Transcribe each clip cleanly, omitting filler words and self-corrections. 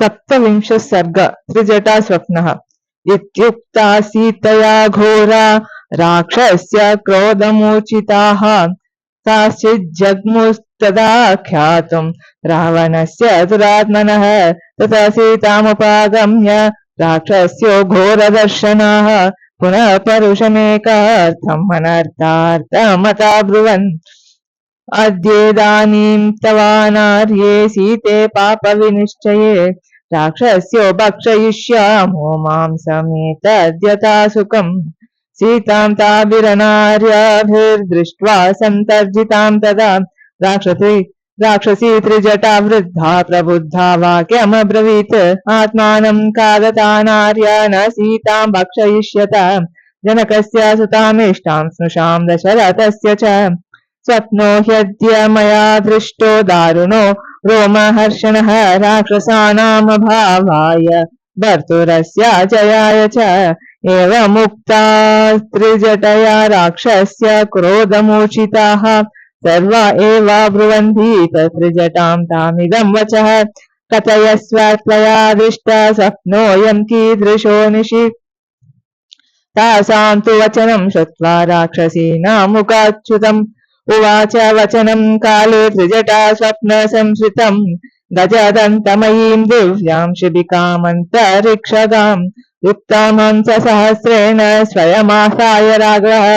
सप्तविंशः सर्ग त्रिजटा स्वप्नः। इत्युक्ता सीतया घोरा राक्षस्य क्रोधमूर्छिताः काश्चिज्जग्मुस्तदा ख्यातुम् रावणस्य दुरात्मनः। तथा सीतामुपागम्य राक्षस्यो घोरदर्शनाः पुनः परुषमेकार्थम् अनर्थार्थमता ब्रुवन् अद्येदानीं तवानार्ये सीते पापविनिश्चये राक्षस्यो भक्षयिष्यामो मांसमेतद्यथा सुखम्। सीतां ताभिरनार्याभिर्दृष्ट्वा सन्तर्जितां तदा राक्षसी त्रिजटा वृद्धा प्रबुद्धा वाक्यमब्रवीत् आत्मानं खादता नार्या न सीतां भक्षयिष्यत जनकस्य सुतामिष्टां स्नुषां दशरथस्य च। स्वप्नो ह्यद्य मया दृष्टो दारुणो रोमहर्षणः राक्षसानामभावाय भर्तुरस्य जयाय च। एवमुक्ता त्रिजटया राक्षस्य क्रोधमूर्छिताः सर्वा एव ब्रुवन्ति त्रिजटां तामिदं वचः। कथयस्व त्वया दृष्टा स्वप्नोऽयं कीदृशो निशि। तासां तु वचनं श्रुत्वा राक्षसीनामुखाच्युतम् उवाच वचनं काले त्रिजटा स्वप्न संश्रितम् गजदन्तमयीं दिव्यां शिबिकामन्तरिक्षगाम् युक्तां हंससहस्रेण स्वयमासाय राघवः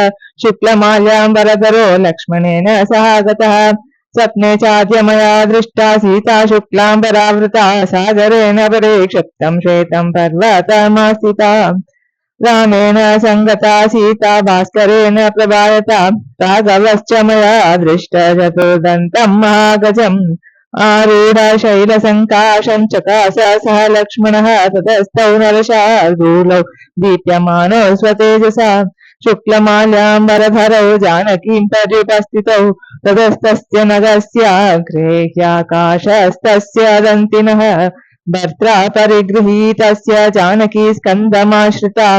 शुक्लमाल्याम्बरधरो लक्ष्मणेन सह गतः। स्वप्ने चाद्य मया दृष्टा सीता शुक्लाम्बरावृता सागरेण परिक्षिप्तं श्वेतं पर्वतमास्थिता। रामेण संगता सीता भास्करेण प्रभायता राघवश्च मया दृष्ट चतुर्दन्तं महागजम् आरूढ शैलसङ्काशं चकास सह लक्ष्मणः ततस्तौ नरशार्दूलौ दीप्यमानो स्वतेजसा शुक्लमाल्याम्बरधरौ जानकीं पर्युपस्थितौ ततस्तस्य नगस्याग्रे ह्याकाशस्तस्य दन्तिनः भर्त्रा परिगृहीतस्य जानकी स्कन्दमाश्रिता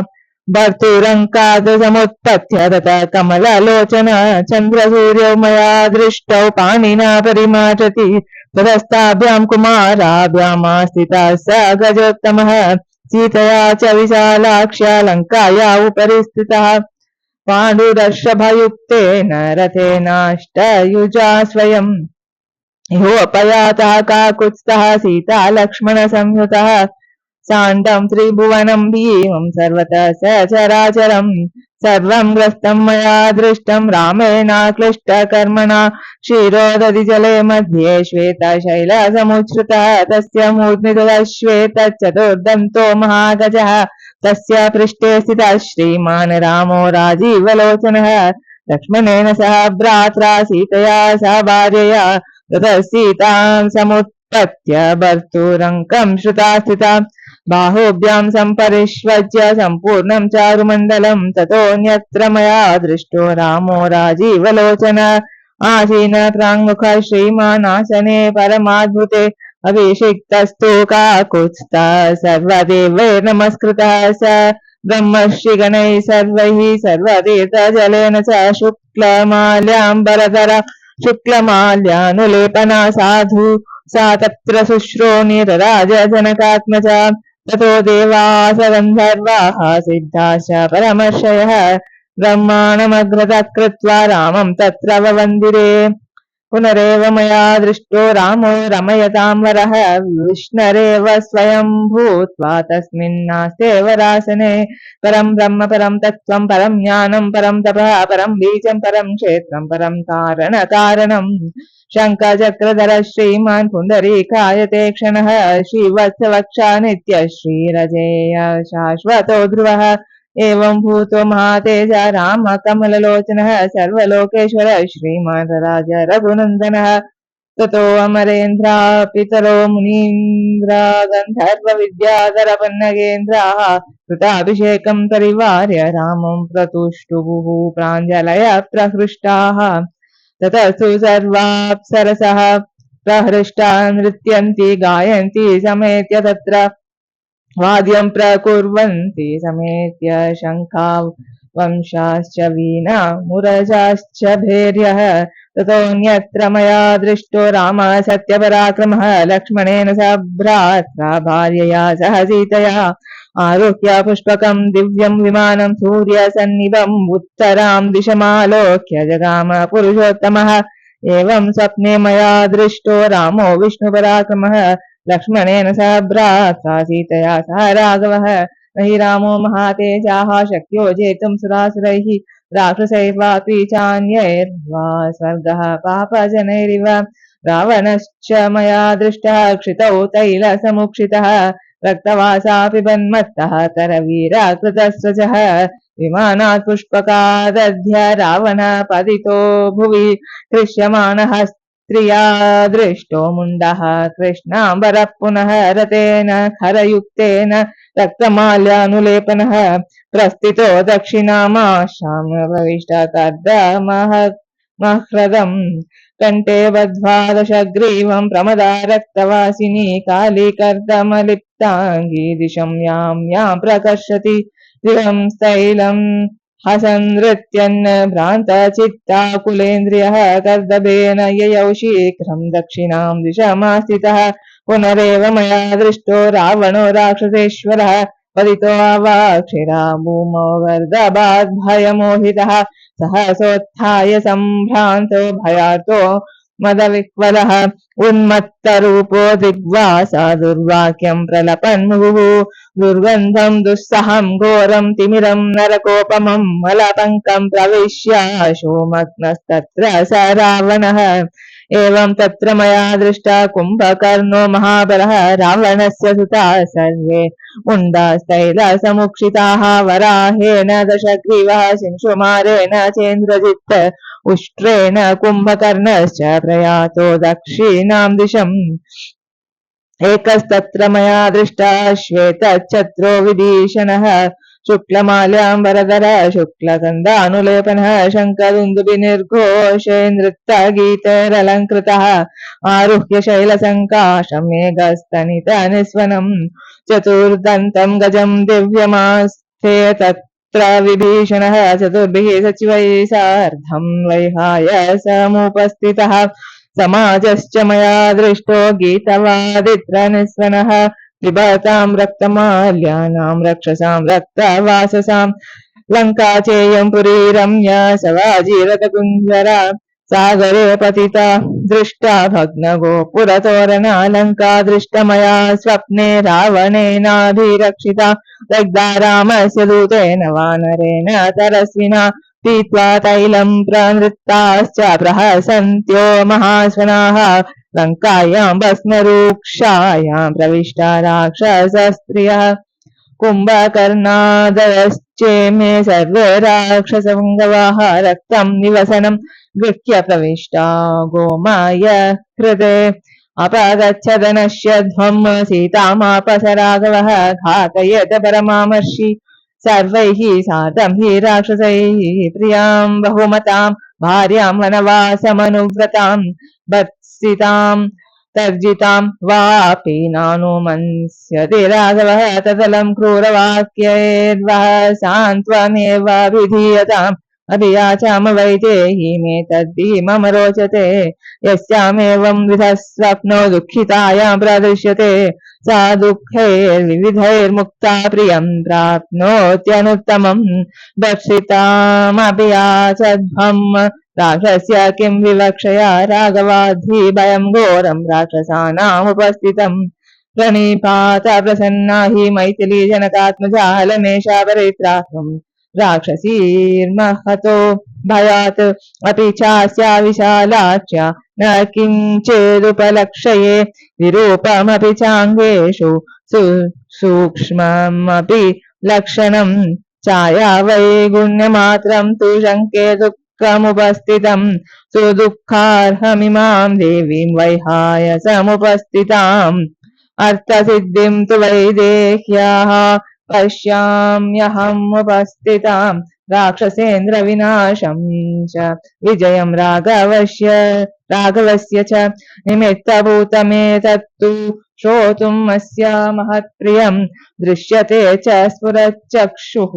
भर्तुरङ्कादसमुत्पत्य तथा कमललोचना चन्द्रसूर्यौ मया दृष्टौ पाणिना परिमाचति ततस्ताभ्यां कुमाराभ्यामास्थिता स गजोत्तमः सीतया च विशालाक्ष्या लङ्काया उपरि स्थितः पाण्डुरषभयुक्तेन रथेनाष्टयुजा स्वयम् इहोपयातः काकुत्स्थः सीता लक्ष्मण संयुतः साण्डं त्रिभुवनं भीमं सर्वतः सचराचरम् सर्वं ग्रस्तं मया दृष्टं रामेणाक्लिष्टकर्मणा क्षीरोदधिजले मध्ये श्वेतशैलसमुच्छ्रितः तस्य मूर्ध्नि श्वेतचतुर्दन्तो महागजः तस्य पृष्ठे स्थितः श्रीमान् रामो राजीवलोचनः लक्ष्मणेन सह भ्रात्रा सीतया सह भार्यया ततः सीतां समुत्पत्य भर्तुरङ्कं श्रुता स्थिता बाहुभ्यां सम्परिष्वज्य सम्पूर्णं चारुमण्डलं ततोऽन्यत्र मया दृष्टो रामो राजीवलोचन आसीन प्राङ्मुखः श्रीमान् आसने परमाद्भुते अभिषिक्तस्तु काकुत्स्थः सर्वदेवैः नमस्कृतः स ब्रह्मर्षिगणैः सर्वैः सर्वतीर्थजलेन च शुक्लमाल्याम्बरधर शुक्लमाल्यानुलेपना साधु सा तत्र शुश्रोणिरराज जनकात्मजा ततो देवास गन्धर्वाः सिद्धाश्च परमर्षयः ब्रह्माणमग्रतः कृत्वा रामं तत्र ववन्दिरे पुनरेव मया दृष्टो रामो रमयतां वरः विष्णरेव स्वयं भूत्वा तस्मिन्नास्तेव रासने परं ब्रह्म परं तत्त्वं परं ज्ञानं परं तपः परं बीजं परं क्षेत्रं परं कारणम् शङ्खचक्रधर श्रीमान् पुण्डरीकायते क्षणः श्रीवत्सवक्षा नित्य श्रीरजेय शाश्वतो ध्रुवः एवं भूतो महातेज राम कमललोचनः सर्वलोकेश्वर श्रीमान् राज रघुनन्दनः ततो अमरेन्द्रा पितरो मुनीन्द्रा गन्धर्व विद्याधरपन्नगेन्द्राः कृताभिषेकं परिवार्य रामं प्रतुष्टुभुः प्राञ्जलय प्रहृष्टाः ततस्तु सर्वाप्सरसः प्रहृष्टा नृत्यन्ति गायन्ति समेत्य तत्र वाद्यं प्रकुर्वन्ति समेत्य शङ्खा वंशाश्च वीणा मुरजाश्च भैर्यः ततोऽन्यत्र मया दृष्टो रामः सत्यपराक्रमः लक्ष्मणेन स भ्रात्रा भार्यया सह सीतया आरुह्य पुष्पकं दिव्यं विमानं सूर्यसन्निभम् उत्तरां दिशमालोक्य जगाम पुरुषोत्तमः एवं स्वप्ने मया दृष्टो रामो विष्णुपराक्रमः लक्ष्मणेन सह भ्रात्रा सीतया सह राघवः न हि रामो महातेजाः शक्यो जेतुं सुरासुरैः राक्षसैर्वापि चान्यैर्वा स्वर्गः पापजनैरिव रावणश्च मया दृष्टः क्षितौ तैलसमुक्षितः रक्तवासापि बन्मत्तः करवीराकृतस्रजः विमानात् पुष्पकादध्य रावण पतितो भुवि दृश्यमानः स्त्रिया दृष्टो मुण्डः कृष्णाम्बरः पुनः रतेन खरयुक्तेन रक्तमाल्यानुलेपनः प्रस्थितो दक्षिणामाशां प्रविष्टकर्दमहृदम् कण्ठे बद्ध्वा दशग्रीवं प्रमदा रक्तवासिनी कालीकर्दमलिप्ताङ्गी दिशं यां प्रकर्षति दिवं स्थैलं हसनृत्यन् भ्रान्तचित्ता कुलेन्द्रियः कर्दभेन ययौ शीघ्रं दक्षिणां दिशमास्थितः पुनरेव मया दृष्टो रावणो राक्षसेश्वरः पतितो अवाक्षिरा भूमौ गर्दभात् भयमोहितः सहसोत्थाय सम्भ्रान्तो भयार्तो मदविह्वलः उन्मत्तरूपो दिग्वासा दुर्वाक्यं प्रलपन्मुहुः दुर्गन्धं दुस्सहं घोरं तिमिरं नरकोपमं मलपङ्कं प्रविश्य शोमग्नस्तत्र स रावणः एवं तत्र मया दृष्टा कुम्भकर्णो महाबलः रावणस्य सुताः सर्वे मुण्डास्तैलसमुक्षिताः वराहेण दशग्रीवः शिंशुमारेण चेन्द्रजित् उष्ट्रेण कुम्भकर्णश्च प्रयातो दक्षिणां दिशम् एकस्तत्र मया दृष्टा श्वेतच्छत्रो विभीषणः शुक्लमाल्याम्बरधर शुक्लगन्धानुलेपनः शङ्खदुन्दुभिर्घोषे नृत्यगीतैरलङ्कृतः आरुह्य शैलसङ्काशं मेघस्तनितनिस्वनम् चतुर्दन्तं गजं दिव्यमास्थे तत्र विभीषणः चतुर्भिः सचिवैः सार्धं वैहाय समुपस्थितः समाजश्च मया दृष्टो गीतवादित्रनिस्वनः पिबतां रक्तमाल्यानां रक्षसां रक्तवाससां लङ्का चेयं पुरी रम्या सवाजीरथकुञ्जरा सागरे पतिता दृष्टा भग्नगोपुरतोरणा लङ्का दृष्टमया स्वप्ने रावणेनाभिरक्षिता दग्धा रामस्य दूतेन वानरेण तरस्विना पीत्वा तैलं प्रनृत्ताश्च प्रहसन्त्यो महास्वनाः लङ्कायां भस्मरूक्षायां प्रविष्टा राक्षसस्त्रियः कुम्भकर्णादयश्चेमे सर्वे राक्षसपुङ्गवाः रक्तं निवसनं गृह्य प्रविष्टा गोमाय कृते अपगच्छदनश्य ध्वं सीतामापस राघवः घातयेत परमामर्षि सर्वैः सार्धं हि राक्षसैः प्रियां बहुमतां भार्यां वनवासमनुव्रतां भर्त्सितां तर्जितां वापि नानुमन्स्यति राघवः तदलं क्रूरवाक्यैर्वः सान्त्वमेव विधीयताम् अभियाचामवैदेही मे तद्धि मम रोचते यस्यामेवं विधः स्वप्नो दुःखितायां प्रदृश्यते सा दुःखैर्विविधैर्मुक्ता प्रियं प्राप्नोत्यनुत्तमं दर्शितामभियाचध्वम् राक्षस्य किं विवक्षया राघवाद्धि भयं घोरं राक्षसानामुपस्थितं प्रणिपात प्रसन्ना हि मैथिली जनकात्मजा हलमेषा परित्रात्रम् राक्षसीर्महतो भयात् अपि चास्या विशालाच्च न किञ्चिदुपलक्षये विरूपमपि चाङ्गेषु सूक्ष्ममपि लक्षणं छाया वैगुण्यमात्रं तु शङ्के दुःखमुपस्थितं सुदुःखार्हमिमां देवीं वैहाय समुपस्थिताम् अर्थसिद्धिं तु वैदेह्याः पश्याम्यहम् उपस्थितां राक्षसेन्द्रविनाशं च विजयं राघवस्य च निमित्तभूतमेतत्तु श्रोतुम् अस्य महत्प्रियं दृश्यते च स्फुरच्चक्षुः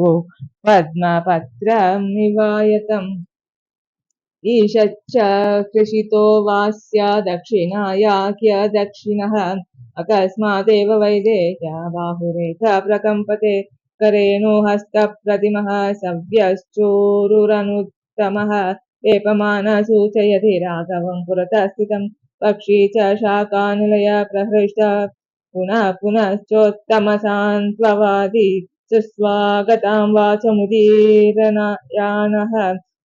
पद्मपत्रं निवायतम्। ईशच्च कृषितो वास्य दक्षिणायाख्य दक्षिणः अकस्मादेव वैदेह्या बाहुरेख प्रकम्पते करेणो हस्तप्रतिमः सव्यश्चोरुरनुत्तमः वेपमान सूचयति राघवं पुरतः स्थितं पक्षी च शाकानिलय प्रहृष्ट पुनः पुनश्चोत्तमसान्त्ववादी सुस्वागतां वाचमुदीरयानः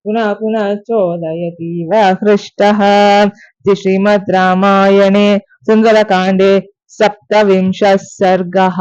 पुनः पुनः चोदयतीव हृष्टः। इति श्रीमद् रामायणे सुन्दरकाण्डे 17 सर्गः।